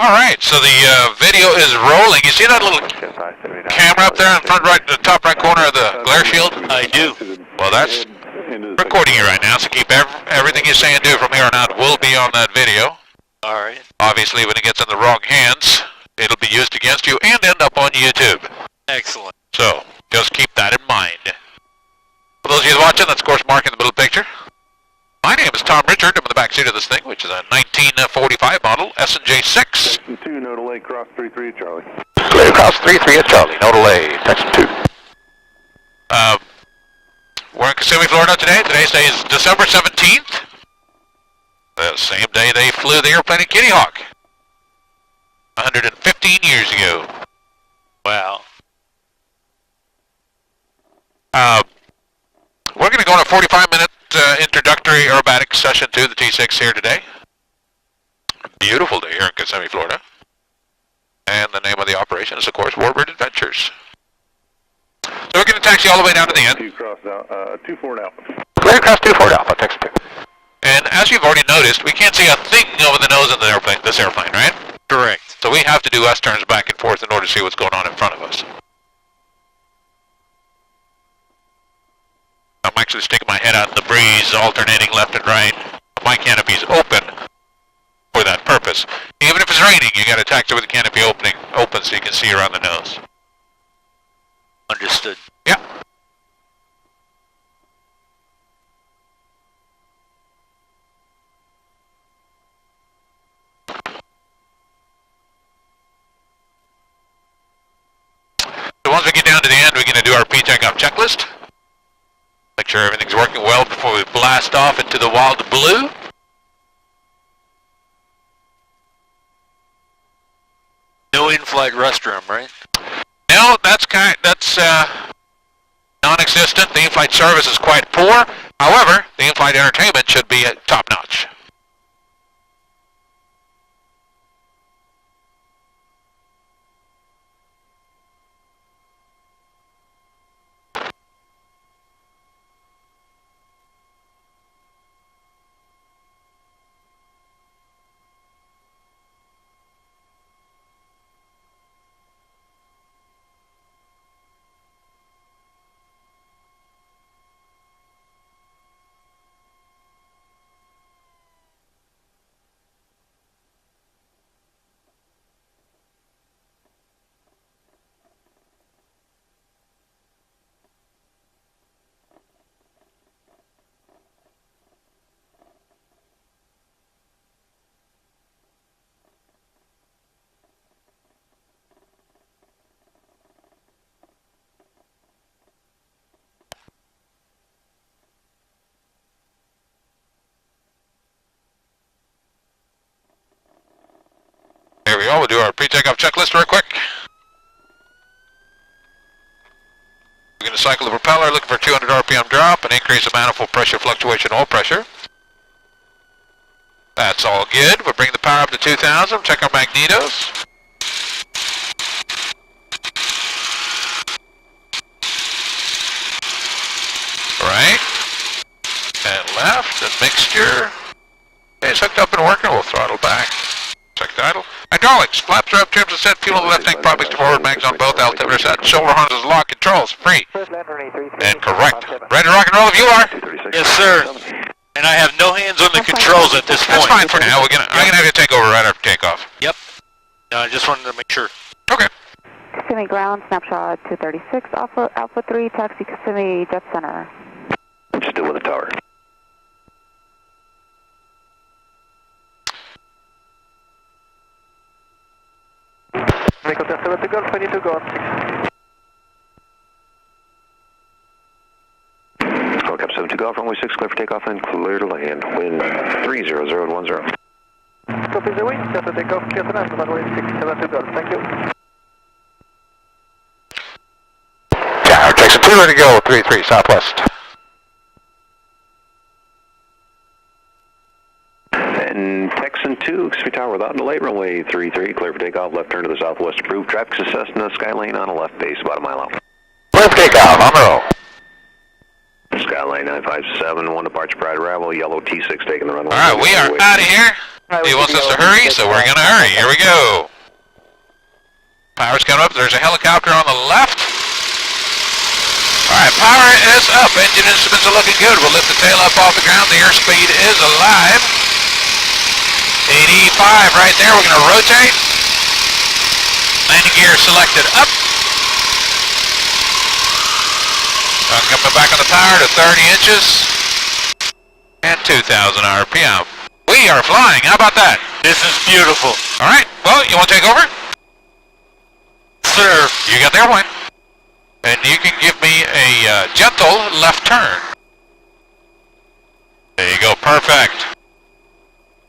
Alright, so the video is rolling. You see that little camera up there in front right, the top right corner of the glare shield? I do. Well, that's recording you right now, so keep everything you say and do from here on out will be on that video. Alright. Obviously, when it gets in the wrong hands, it'll be used against you and end up on YouTube. Excellent. So, just keep that in mind. For those of you watching, that's of course Mark in the middle picture. My name is Thom Richards. I'm in the back seat of this thing, which is a 1945 model SNJ 6. Texan 2, no delay, cross 33 at Charlie. Clear cross 33 at Charlie, no delay, Texan 2. We're in Kissimmee, Florida today. Today's day is December 17th. The same day they flew the airplane at Kitty Hawk. 115 years ago. Wow. We're going to go on a 45-minute introductory aerobatic session to the T6 here today. Beautiful day here in Kissimmee, Florida. And the name of the operation is, of course, Warbird Adventures. So we're going to taxi all the way down to the end. 2-4 Alpha. Clear across 2-4 Alpha, Texas 2. And as you've already noticed, we can't see a thing over the nose of the airplane, this airplane, right? Correct. So we have to do S-turns back and forth in order to see what's going on in front of us. I'm actually sticking my head out in the breeze, alternating left and right. My canopy's open for that purpose. Even if it's raining, you got to taxi with the canopy open so you can see around the nose. Understood. Yeah. So once we get down to the end, we're going to do our Pre-Takeoff Checklist. Make sure everything's working well before we blast off into the wild blue. No in-flight restroom, right? No, that's non-existent. The in-flight service is quite poor. However, the in-flight entertainment should be top-notch. Here we go, we'll do our pre-takeoff checklist real quick. We're going to cycle the propeller, looking for 200 RPM drop, and increase the manifold pressure fluctuation, oil pressure. That's all good. We'll bring the power up to 2,000, check our magnetos. Right, and left, and mixture. Okay, it's hooked up and working, we'll throttle back. Check the idle. Hydraulics, flaps are up, trims are set, fuel on the left tank, proppings to forward, mags on both, altimeter set, shoulder harnesses locked, controls free. And correct. Ready to rock and roll if you are? Yes, sir. And I have no hands on the controls at this point. That's fine for now. I'm gonna have you take over right after takeoff. Yep. No, I just wanted to make sure. Okay. Kissimmee ground, snapshot 236, Alpha 3, taxi Kissimmee Jet Center. I'm still with the tower. Make a test to Golf, I need to go on 6. Call Cap 72 Golf, runway 6, clear for takeoff and clear to land. Wind 30010. Copy the wind, clear for takeoff, clear to land, runway 6, 72 Golf, thank you. Yeah, Texan 2 ready to go, 33 southwest. And Texan 2, Kissimmee Tower without delay, runway 33, clear for takeoff, left turn to the southwest approved. Traffic success in the Skylane on a left base, about a mile out. Clear for takeoff, on the roll. Skylane 957, one departure prior to arrival, yellow T6 taking the runway. Alright, we are out of here. He wants us to hurry, so we're gonna hurry. Here we go. Power's coming up. There's a helicopter on the left. Alright, power is up. Engine instruments are looking good. We'll lift the tail up off the ground. The airspeed is alive. 85 right there. We're gonna rotate. Landing gear selected up. I'm coming back on the power to 30 inches. And 2,000 RPM. We are flying. How about that? This is beautiful. Alright, well, you want to take over? Sir. You got the airplane. And you can give me a gentle left turn. There you go, perfect.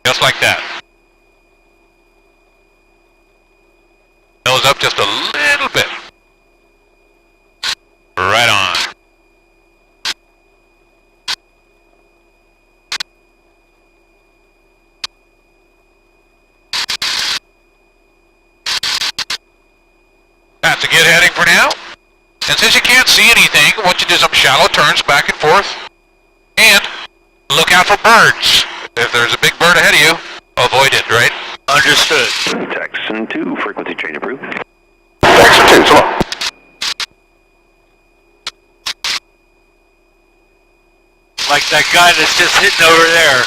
Just like that. Nose up just a little bit. Right on. That's a good heading for now. And since you can't see anything, I want you to do some shallow turns back and forth. And look out for birds. If there's a big bird ahead of you, avoid it, right? Understood. Texan 2, frequency change approved. Texan 2, so long. Like that guy that's just hitting over there.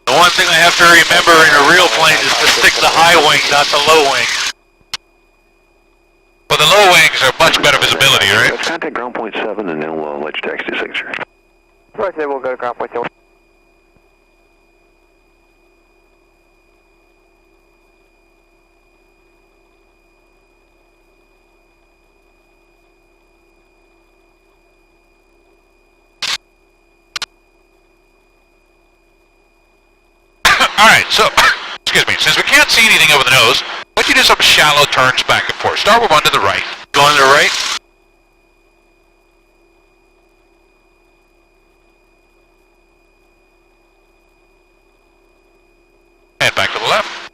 The one thing I have to remember in a real plane is to stick the high wing, not the low wing. Well, the low wings are much better visibility, right? Let's contact ground point 7 and then we'll let you taxi to signature. Right, then we'll go to ground point 7. Alright, so, excuse me, since we can't see anything over the nose, why don't you do some shallow turns back and forth. Start with one to the right. Going to the right? And back to the left.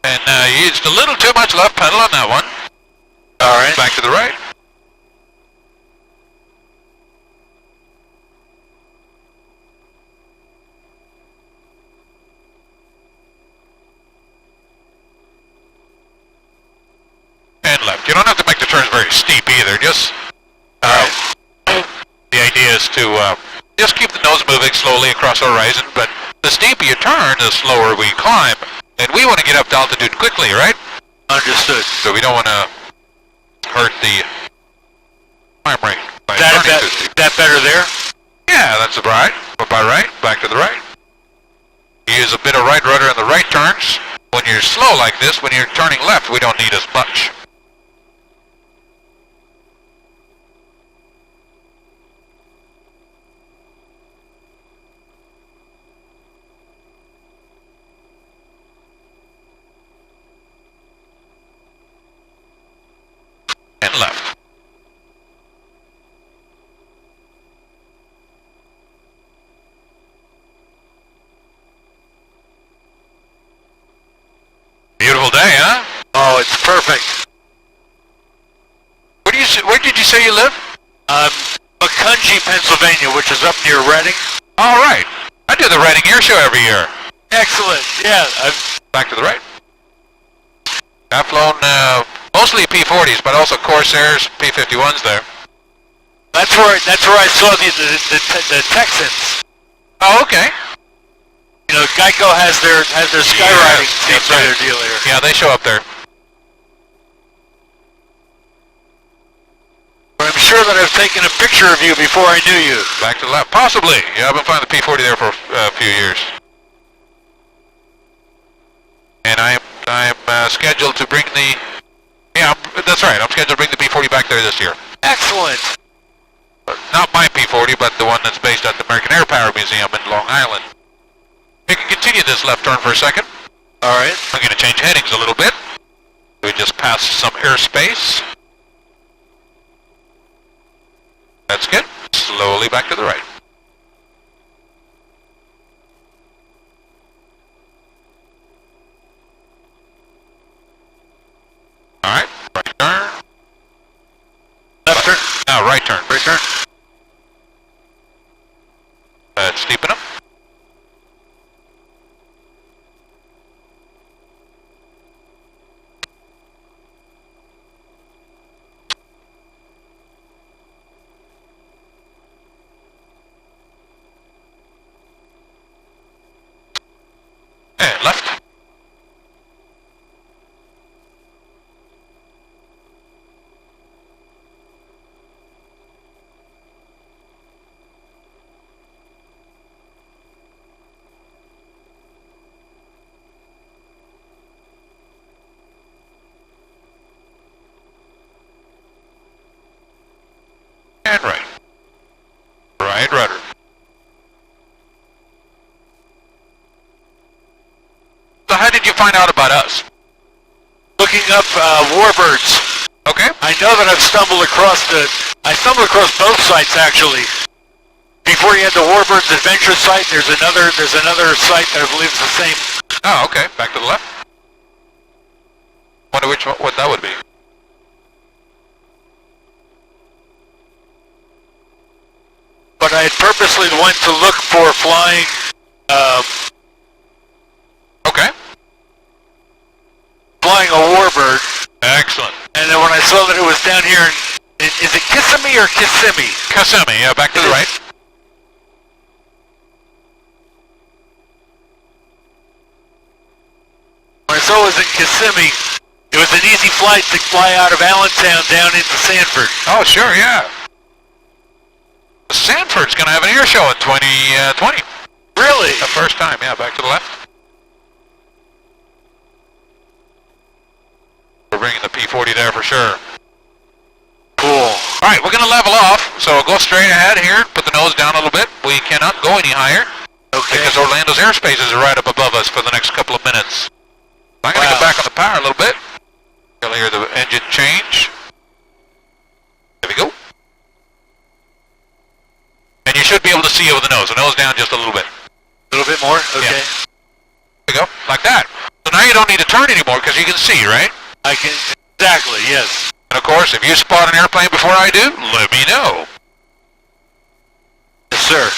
And you used a little too much left pedal on that one. Alright. Back to the right. And left. You don't have to make the turns very steep either. Just, the idea is to just keep the nose moving slowly across the horizon, but the steeper you turn, the slower we climb. And we want to get up to altitude quickly, right? Understood. So we don't want to hurt the climb rate by That turning too steep. better there? Yeah, that's right. But by right, back to the right. Use a bit of right rudder in the right turns. When you're slow like this, when you're turning left, we don't need as much. And left. Beautiful day, huh? Oh, it's perfect. Where did you say you live? Macungie, Pennsylvania, which is up near Reading. All right. I do the Reading Air Show every year. Excellent. Yeah, Back to the right. I've flown mostly P-40s, but also Corsairs, P-51s there. that's where I saw the Texans. Oh, okay. You know, Geico has their skywriting team that's right. their deal here. Yeah, they show up there. I'm sure that I've taken a picture of you before I knew you. Back to the left. Possibly. Yeah, I've been flying the P-40 there for a few years. And I am scheduled to bring the... Yeah, that's right. I'm scheduled to bring the P-40 back there this year. Excellent. Not my P-40, but the one that's based at the American Air Power Museum in Long Island. We can continue this left turn for a second. All right. I'm going to change headings a little bit. We lost some airspace. That's good. Slowly back to the right. Alright, right turn. Left turn. Now right turn. Right turn. Steepen up. And left. And right. Right rudder. So how did you find out about us? Looking up Warbirds. Okay. I know that I stumbled across both sites actually. Before you had the Warbirds Adventure site, there's another site that I believe is the same. Oh, okay. Back to the left. Wonder which one, what that would be. But I had purposely went to look for flying, Okay. flying a Warbird, Excellent. and then when I saw that it was down here in, is it Kissimmee or Kissimmee? Kissimmee, yeah, back to the right. When I saw it was in Kissimmee, it was an easy flight to fly out of Allentown down into Sanford. Oh, sure, yeah. Sanford's gonna have an air show in 2020. Really? The first time, yeah, back to the left. We're bringing the P-40 there for sure. Cool. Alright, we're gonna level off, so go straight ahead here, put the nose down a little bit. We cannot go any higher, Okay. because Orlando's airspace is right up above us for the next couple of minutes. I'm gonna Wow. go back on the power a little bit. You'll hear the engine change. There we go. And you should be able to see over the nose. The nose down just a little bit. A little bit more? Okay. Yeah. There you go, like that. So now you don't need to turn anymore because you can see, right? I can, exactly, yes. And of course, if you spot an airplane before I do, let me know. Yes, sir.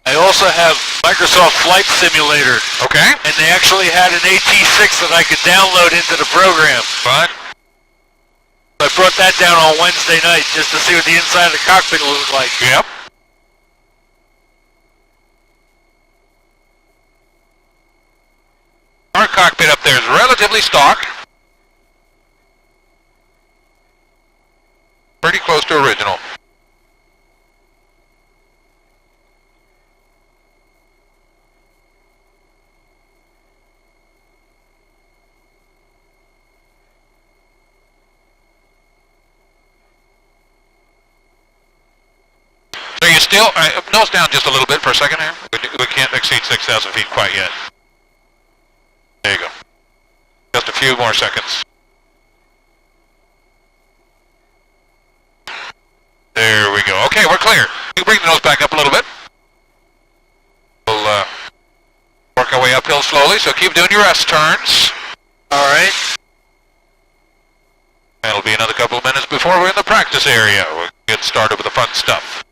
I also have Microsoft Flight Simulator, Okay. and they actually had an AT6 that I could download into the program. Fine. I brought that down on Wednesday night just to see what the inside of the cockpit will look like. Yep. Our cockpit up there is relatively stock. Pretty close to original. So you still, nose down just a little bit for a second here. We can't exceed 6,000 feet quite yet. There you go. Just a few more seconds. There we go. Okay, we're clear. You can bring the nose back up a little bit. We'll work our way uphill slowly, so keep doing your S turns. Alright. It'll be another couple of minutes before we're in the practice area. We'll get started with the fun stuff.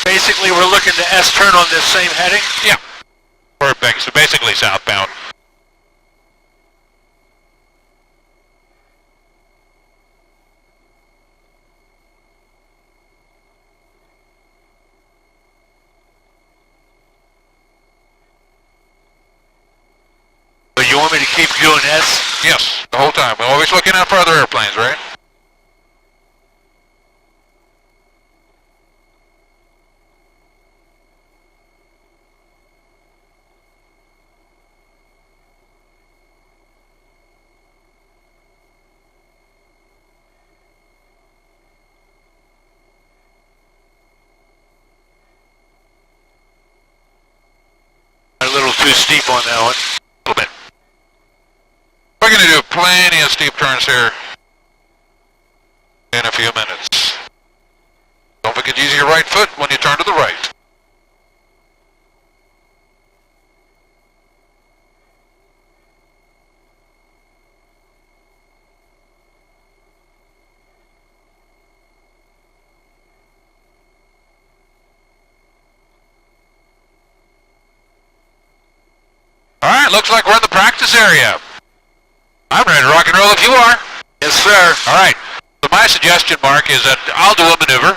Basically, we're looking to S-turn on this same heading. Yeah. We're basically southbound. But you want me to keep doing S? Yes, the whole time. We're always looking out for other airplanes, right? A little too steep on that one. A little bit. We're going to do plenty of steep turns here in a few minutes. Don't forget to use your right foot when you turn to the right. Alright, looks like we're in the practice area. I'm ready to rock and roll if you are. Yes, sir. Alright, so my suggestion, Mark, is that I'll do a maneuver.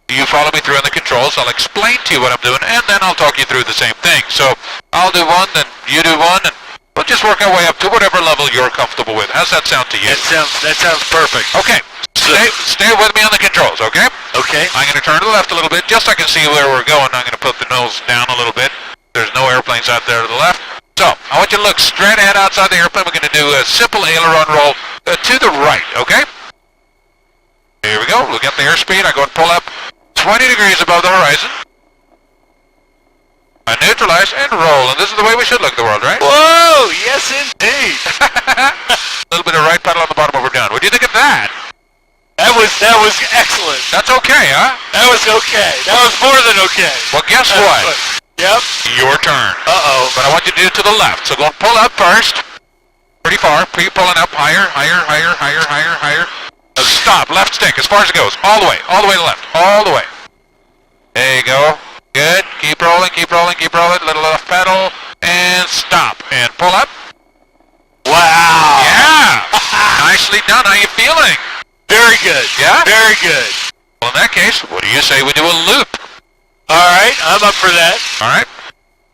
You follow me through on the controls. I'll explain to you what I'm doing, and then I'll talk you through the same thing. So I'll do one, then you do one, and we'll just work our way up to whatever level you're comfortable with. How's that sound to you? That sounds perfect. Okay, stay with me on the controls, okay? Okay. I'm going to turn to the left a little bit, just so I can see where we're going. I'm going to put the nose down a little bit. There's no airplanes out there to the left. So, I want you to look straight ahead outside the airplane. We're going to do a simple aileron roll to the right, okay? Here we go. Look at the airspeed. I go and pull up 20 degrees above the horizon. I neutralize and roll. And this is the way we should look at the world, right? Whoa! Yes, indeed. A little bit of right pedal on the bottom when we're done. What do you think of that? That was excellent. That's okay, huh? That was okay. That was more than okay. Well, guess what? Yep. Your turn. Uh-oh. But I want you to do it to the left. So go and pull up first. Pretty far. Keep pulling up higher, higher, higher, higher, higher, higher. Stop. Left stick as far as it goes. All the way. All the way to left. All the way. There you go. Good. Keep rolling, keep rolling, keep rolling. Little left pedal. And stop. And pull up. Wow. Yeah. Nicely done. How you feeling? Very good. Yeah? Very good. Well, in that case, what do you say we do a loop? All right. I'm up for that. All right.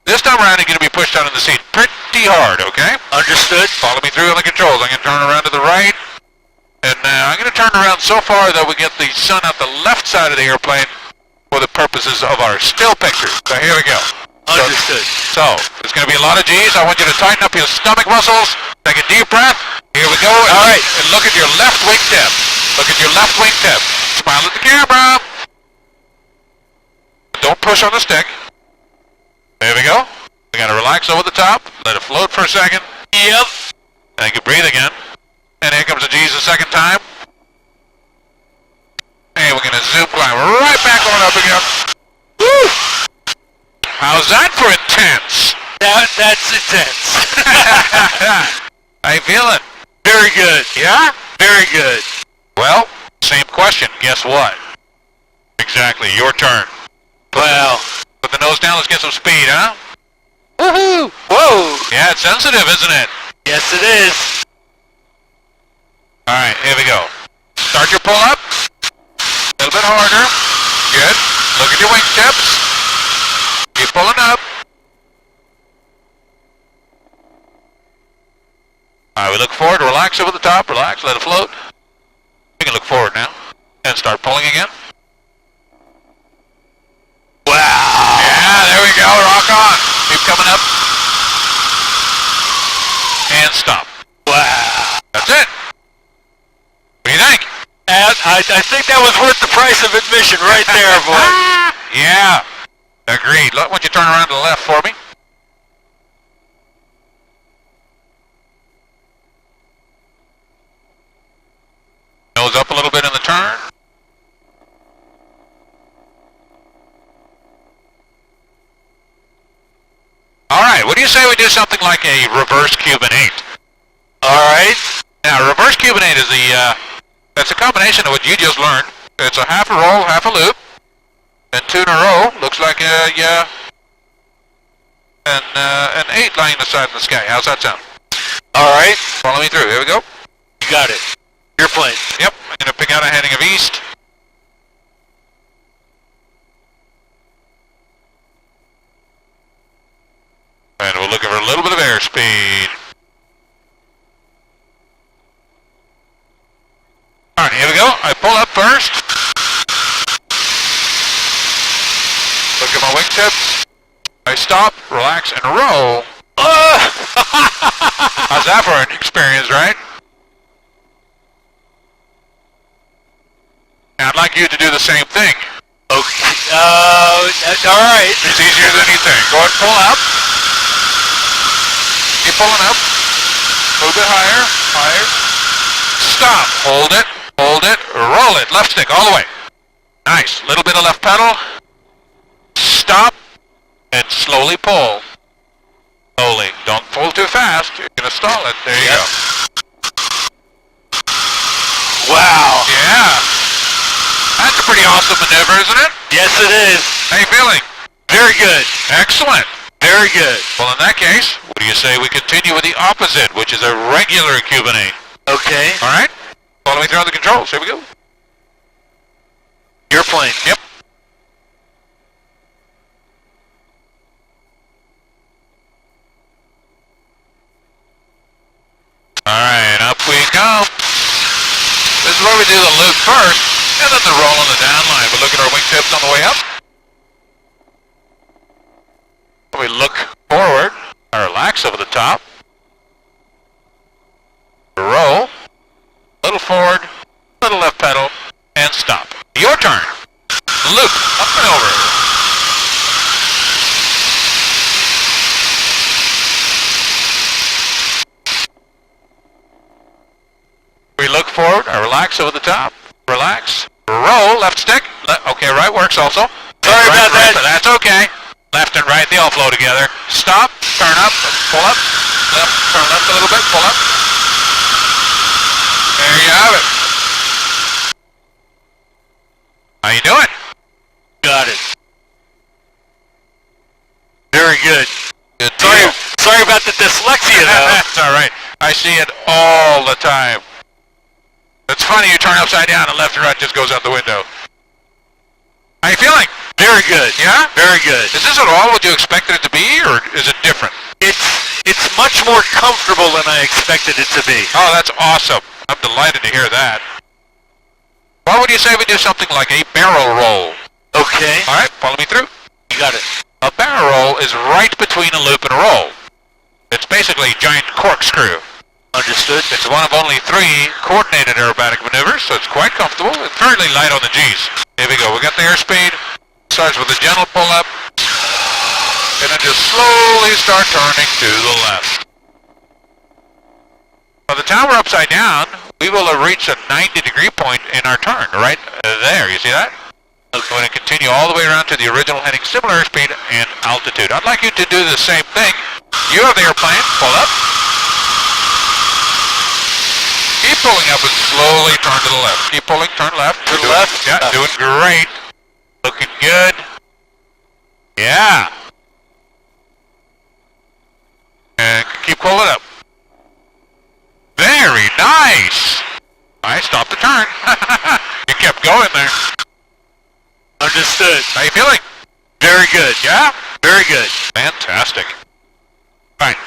This time around, you're going to be pushed down in the seat pretty hard, okay? Understood. Follow me through on the controls. I'm going to turn around to the right. And I'm going to turn around so far that we get the sun out the left side of the airplane for the purposes of our still picture. So here we go. Understood. So, there's going to be a lot of G's. I want you to tighten up your stomach muscles. Take a deep breath. Here we go. All right. And look at your left wingtip. Look at your left wingtip. Smile at the camera. Don't push on the stick. There we go. We got to relax over the top. Let it float for a second. Yep. And you can breathe again. And here comes the G's the second time. And we're going to zoom climb right back on up again. Woo! How's that for intense? That's intense. How you feeling? Very good. Yeah? Very good. Well, same question. Guess what? Exactly. Your turn. Well. Put the nose down. Let's get some speed, huh? Woohoo! Whoa! Yeah, it's sensitive, isn't it? Yes, it is. All right, here we go. Start your pull up. A little bit harder. Good. Look at your wingtips. Keep pulling up. All right, we look forward. Relax over the top. Relax. Let it float. We can look forward now. And start pulling again. Wow! Yeah, there we go. Rock on. Keep coming up. And stop. Wow! That's it. What do you think? I think that was worth the price of admission right there, boy. Yeah. Agreed. Why don't you turn around to the left for me? Nose up a little bit in the turn. Alright, what do you say we do something like a reverse Cuban 8? Alright. Now, reverse Cuban 8 is that's a combination of what you just learned. It's a half a roll, half a loop, and two in a row. Looks like an 8 lying aside in the sky. How's that sound? Alright. Follow me through. Here we go. You got it. Your plane. Yep, I'm going to pick out a heading of east. And we're looking for a little bit of airspeed. I stop, relax, and roll. How's that for an experience, right? And I'd like you to do the same thing. Okay. Alright. It's easier than you think. Go ahead and pull up. Keep pulling up. A little bit higher. Higher. Stop. Hold it. Hold it. Roll it. Left stick all the way. Nice. Little bit of left pedal. Stop. And slowly pull. Slowly. Don't pull too fast. You're going to stall it. There you go. Wow. Yeah. That's a pretty awesome maneuver, isn't it? Yes, it is. How you feeling? Very good. Excellent. Very good. Well, in that case, what do you say we continue with the opposite, which is a regular Cuban 8? Okay. All right? Follow me through on the controls. Here we go. Your plane. Yep. All right, up we go. This is where we do the loop first, and then the roll on the down line. We look at our wingtips on the way up. We look forward, I relax over the top. Roll, little forward, little left pedal, and stop. Your turn. Loop, up and over. We look forward, I relax over the top, relax, roll, left stick, okay, right works also. Sorry right, about that. But that's okay. Left and right, they all flow together. Stop, turn up, pull up, left, turn left a little bit, pull up. There you have it. How you doing? Got it. Very good. Good deal. Sorry about the dyslexia, though. That's all right. I see it all the time. It's funny, you turn upside down and left and right just goes out the window. How you feeling? Very good. Yeah? Very good. Is this at all what you expected it to be, or is it different? It's much more comfortable than I expected it to be. Oh, that's awesome. I'm delighted to hear that. What would you say we do something like a barrel roll? Okay. All right, follow me through. You got it. A barrel roll is right between a loop and a roll. It's basically a giant corkscrew. Understood. It's one of only 3 coordinated aerobatic maneuvers, so it's quite comfortable. It's fairly light on the G's. Here we go. We got the airspeed. Starts with a gentle pull up, and then just slowly start turning to the left. By the time we're upside down, we will have reached a 90-degree point in our turn, right there. You see that? We're going to continue all the way around to the original heading, similar airspeed and altitude. I'd like you to do the same thing. You have the airplane. Pull up. Keep pulling up and slowly turn to the left. Keep pulling, turn left. To the left? Yeah, doing great. Looking good. Yeah. And keep pulling up. Very nice. All right, stop the turn. You kept going there. Understood. How you feeling? Very good. Yeah? Very good. Fantastic. All right.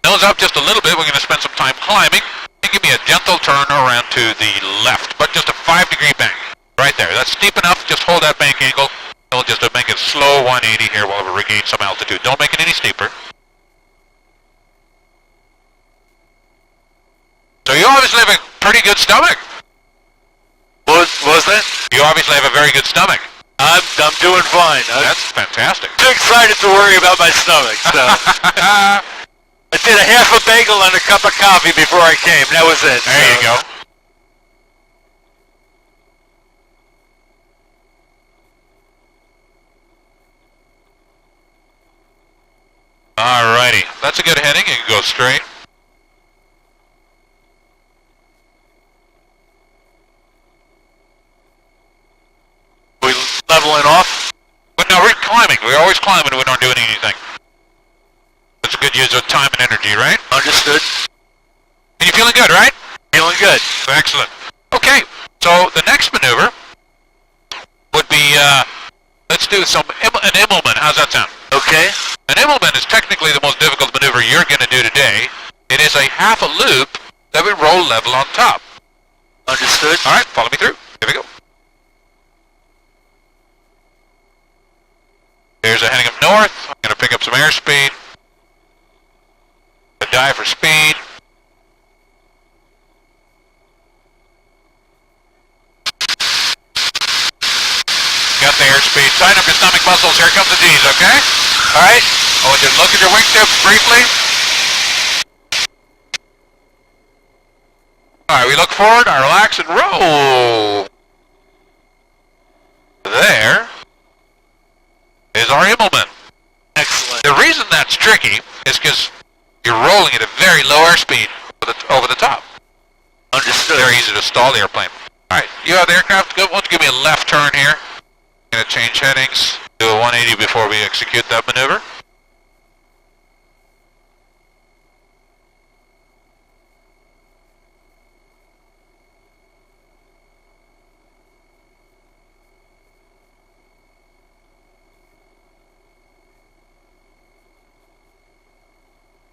Nose up just a little bit. We're going to spend some time climbing. And give me a gentle turn around to the left, but just a 5-degree bank. Right there. That's steep enough. Just hold that bank angle. We'll just make it slow 180 here while we regain some altitude. Don't make it any steeper. So you obviously have a pretty good stomach. What was that? You obviously have a very good stomach. I'm doing fine. I'm That's fantastic. too excited to worry about my stomach, so. I did a half a bagel and a cup of coffee before I came. That was it. There you go. Alrighty. That's a good heading. You can go straight. We leveling off? But no, we're climbing. We're always climbing when we're not doing anything. That's a good use of time and energy, right? Understood. And you're feeling good, right? Feeling good. Excellent. Okay, so the next maneuver would be, let's do an Immelman. How's that sound? Okay. An Immelman is technically the most difficult maneuver you're going to do today. It is a half a loop that we roll level on top. Understood. All right, follow me through. Here we go. Here's a heading up north. I'm going to pick up some airspeed. A dive for speed. Got the airspeed. Tighten up your stomach muscles. Here comes the G's, okay? Alright. I want you to look at your wingtips briefly. Alright, we look forward, I relax and roll. There is our Immelman. Excellent. The reason that's tricky is because you're rolling at a very low airspeed over the top. Understood. Very easy to stall the airplane. Alright, you have the aircraft. Why don't you give me a left turn here? Gonna change headings, do a 180 before we execute that maneuver.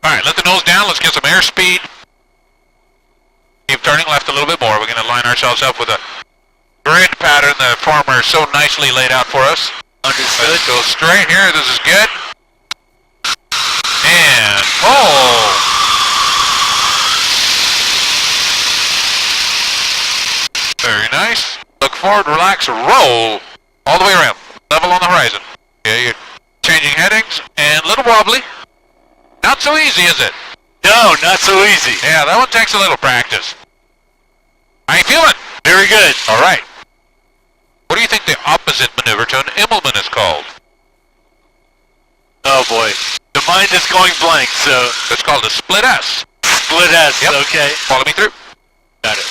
Alright, let the nose down, let's get some airspeed. Keep turning left a little bit more. We're going to line ourselves up with a grid pattern the farmer so nicely laid out for us. Understood. Let's go straight here, this is good. And, oh! Very nice. Look forward, relax, roll. All the way around. Level on the horizon. Yeah, you're changing headings and a little wobbly. Not so easy, is it? No, not so easy. Yeah, that one takes a little practice. How you feeling? Very good. All right. What do you think the opposite maneuver to an Immelman is called? Oh boy. The mind is going blank, so... It's called a split S. Split S, Yep. okay. Follow me through. Got it.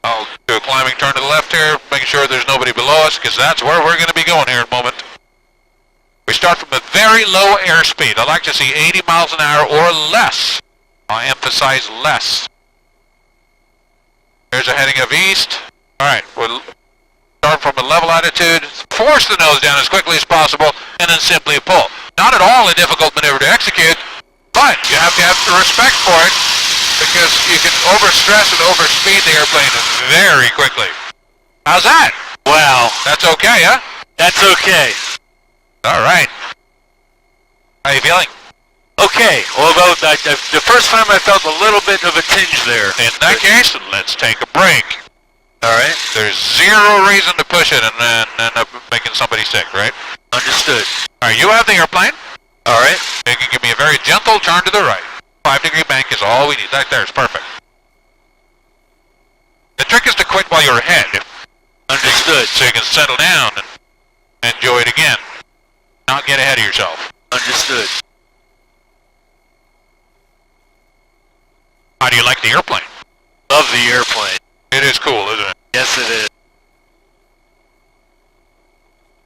I'll do a climbing turn to the left here, making sure there's nobody below us, because that's where we're going to be going here in a moment. We start from a very low airspeed. I like to see 80 miles an hour or less. I emphasize less. Here's a heading of east. Alright, we'll start from a level altitude, force the nose down as quickly as possible, and then simply pull. Not at all a difficult maneuver to execute, but you have to have the respect for it, because you can overstress and overspeed the airplane very quickly. How's that? Wow. That's okay, huh? That's okay. Alright. How you feeling? Okay, although the first time I felt a little bit of a tinge there. In that case, let's take a break. Alright. There's zero reason to push it and then end up making somebody sick, right? Understood. Alright, you have the airplane. Alright. You can give me a very gentle turn to the right. 5-degree bank is all we need. Right there is perfect. The trick is to quit while you're ahead. Understood. So you can settle down and enjoy it again. Not get ahead of yourself. Understood. How do you like the airplane? Love the airplane. It is cool, isn't it? Yes, it is.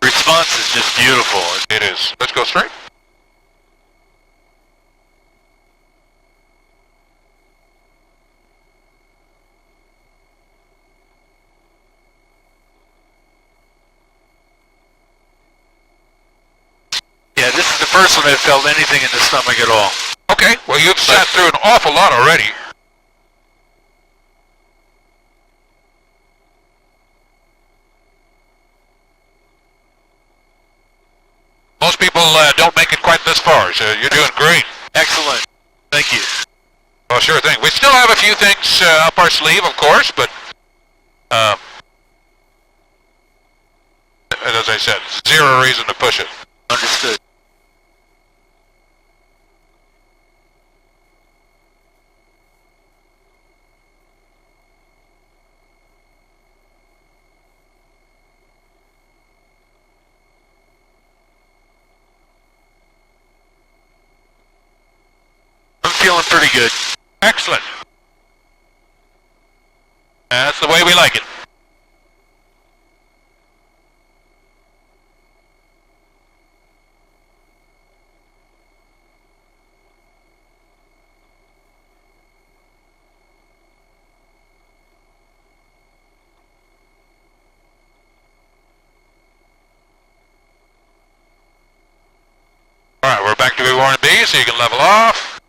Response is just beautiful. It is. Let's go straight. Yeah, this is the first one I've felt anything in the stomach at all. Okay, well you've sat through an awful lot already. Most people don't make it quite this far, so you're doing great. Excellent. Thank you. Well, sure thing. We still have a few things up our sleeve, of course, but as I said, zero reason to push it. Understood. I'm feeling pretty good. Excellent. That's the way we like it. Alright, we're back to where we want to be, so you can level off.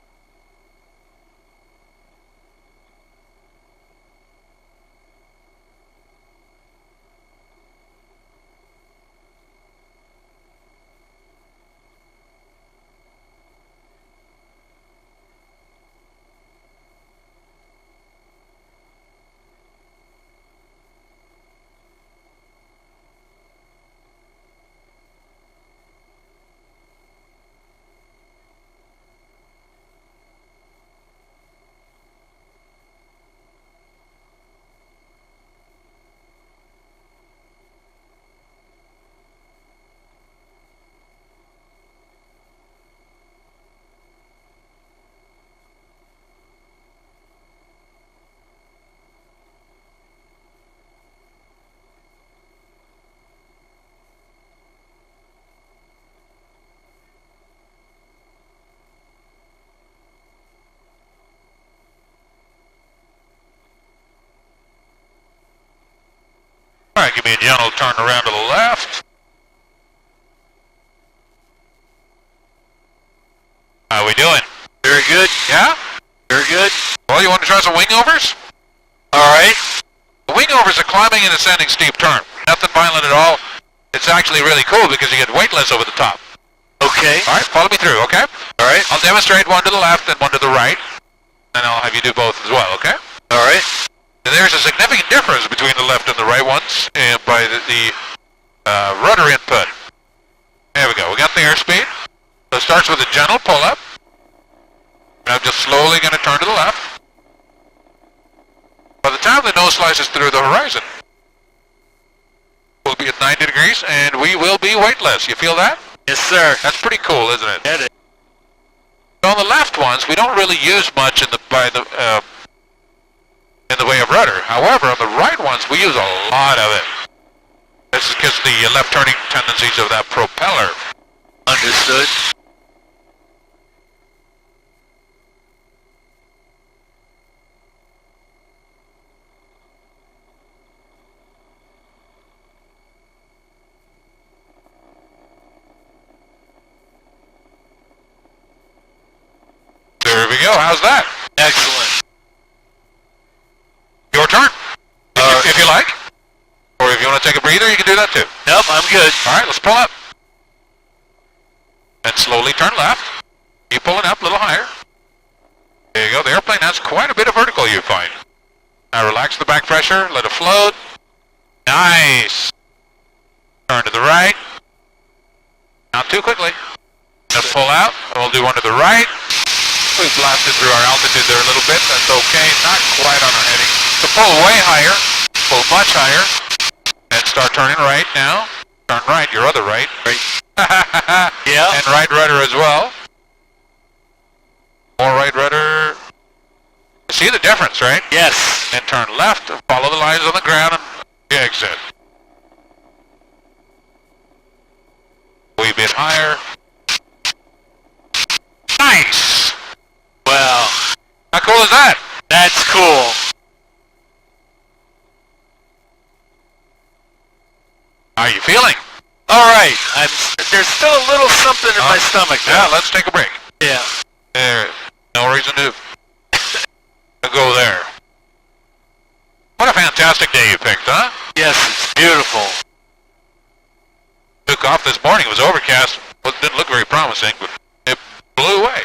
All right, give me a gentle turn around to the left. How we doing? Very good. Yeah? Very good. Well, you want to try some wingovers? Alright. The wingovers are climbing and ascending steep turn. Nothing violent at all. It's actually really cool because you get weightless over the top. Okay. All right, follow me through, okay? Alright. I'll demonstrate one to the left and one to the right. And I'll have you do both as well, okay? Alright. And there's a significant difference between the left and the right ones by the rudder input. There we go. We got the airspeed. So it starts with a gentle pull-up. And I'm just slowly going to turn to the left. By the time the nose slices through the horizon, we'll be at 90 degrees, and we will be weightless. You feel that? Yes, sir. That's pretty cool, isn't it? Get it. On the left ones, we don't really use much in the way of rudder. However, on the right ones, we use a lot of it. This is because the left turning tendencies of that propeller. Understood. There we go. How's that? Excellent. Your turn. If you like. Or if you want to take a breather, you can do that too. Nope, I'm good. All right, let's pull up. And slowly turn left. Keep pulling up a little higher. There you go. The airplane has quite a bit of vertical, you find. Now relax the back pressure. Let it float. Nice. Turn to the right. Not too quickly. Just pull out. We'll do one to the right. We blasted through our altitude there a little bit. That's okay. Not quite on our heading. So pull way higher. Pull much higher. And start turning right now. Turn right. Your other right. Right. Yeah. And right rudder as well. More right rudder. See the difference, right? Yes. And turn left. Follow the lines on the ground and exit. Wee bit higher. Nice! Wow. How cool is that? That's cool. How are you feeling? Alright. There's still a little something in my stomach though. Yeah, let's take a break. Yeah. There. No reason to go there. What a fantastic day you picked, huh? Yes, it's beautiful. Took off this morning. It was overcast. It didn't look very promising, but it blew away.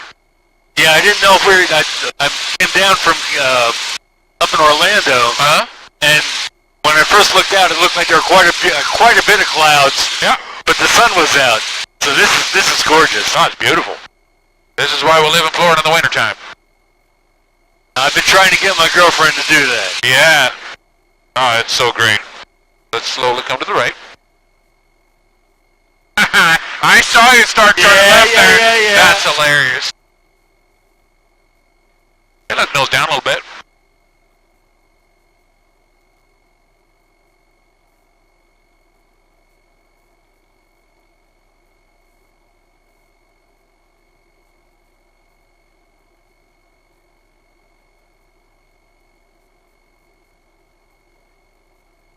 Yeah, I didn't know if I came down from up in Orlando, Huh? and when I first looked out, it looked like there were quite a bit of clouds. Yeah. But the sun was out, so this is gorgeous. Oh, it's beautiful. This is why we live in Florida in the wintertime. I've been trying to get my girlfriend to do that. Yeah. Oh, it's so great. Let's slowly come to the right. I saw you start turning left there. Yeah. That's hilarious. Hey, let's nose down a little bit.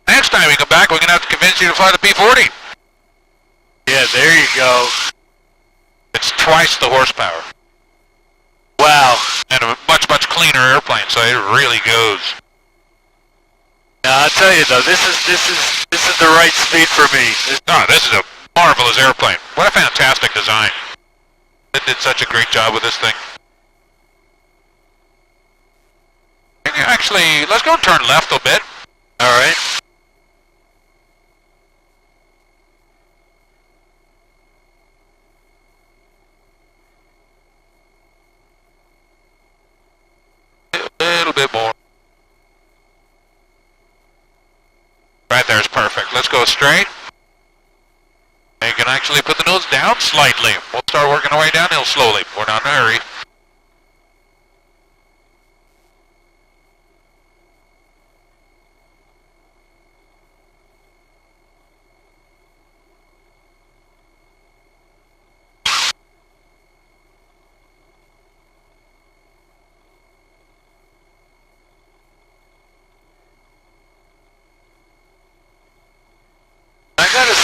Next time we come back, we're going to have to convince you to fly the P-40. Yeah, there you go. It's twice the horsepower. Wow. And a much, much cleaner airplane, so it really goes. Now I'll tell you though, this is the right speed for me. This is a marvelous airplane. What a fantastic design. It did such a great job with this thing. Actually, let's go and turn left a bit. All right. A little bit more. Right there is perfect. Let's go straight. And you can actually put the nose down slightly. We'll start working our way downhill slowly. We're not in a hurry.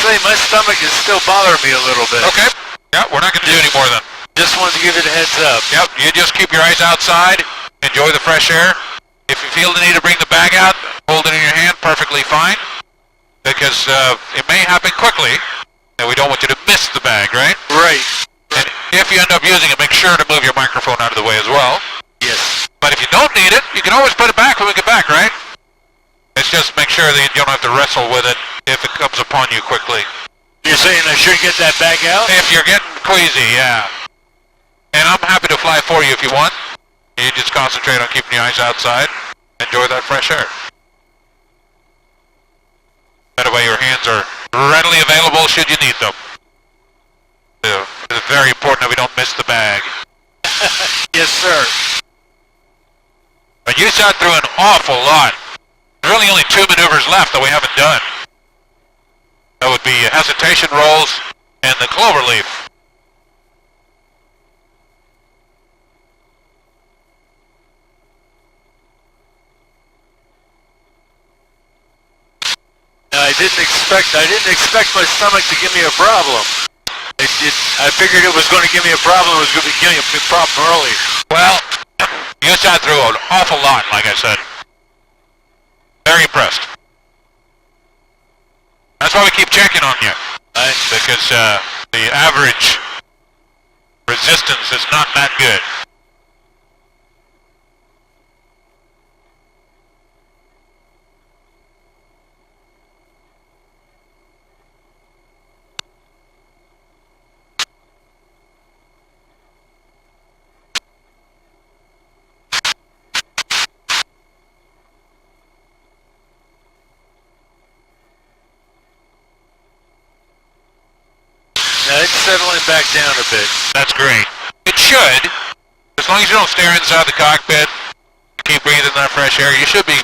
say my stomach is still bothering me a little bit. Okay. Yeah, we're not going to do any more then. Just wanted to give you the heads up. Yep, you just keep your eyes outside, enjoy the fresh air. If you feel the need to bring the bag out, hold it in your hand, perfectly fine. Because it may happen quickly, and we don't want you to miss the bag, right? Right. And if you end up using it, make sure to move your microphone out of the way as well. Yes. But if you don't need it, you can always put it back when we get back, right? It's just make sure that you don't have to wrestle with it if it comes upon you quickly. You're saying I should get that bag out? If you're getting queasy, yeah. And I'm happy to fly for you if you want. You just concentrate on keeping your eyes outside. Enjoy that fresh air. That way your hands are readily available should you need them. It's very important that we don't miss the bag. Yes, sir. But you sat through an awful lot. There's really only 2 maneuvers left that we haven't done. That would be Hesitation Rolls and the Cloverleaf. I didn't expect my stomach to give me a problem. I figured it was going to give me a problem. It was going to give me a problem early. Well, you sat through an awful lot, like I said. Very impressed. That's why we keep checking on you. Because the average resistance is not that good. Now it's settling back down a bit. That's great. It should. As long as you don't stare inside the cockpit, keep breathing that fresh air, you should be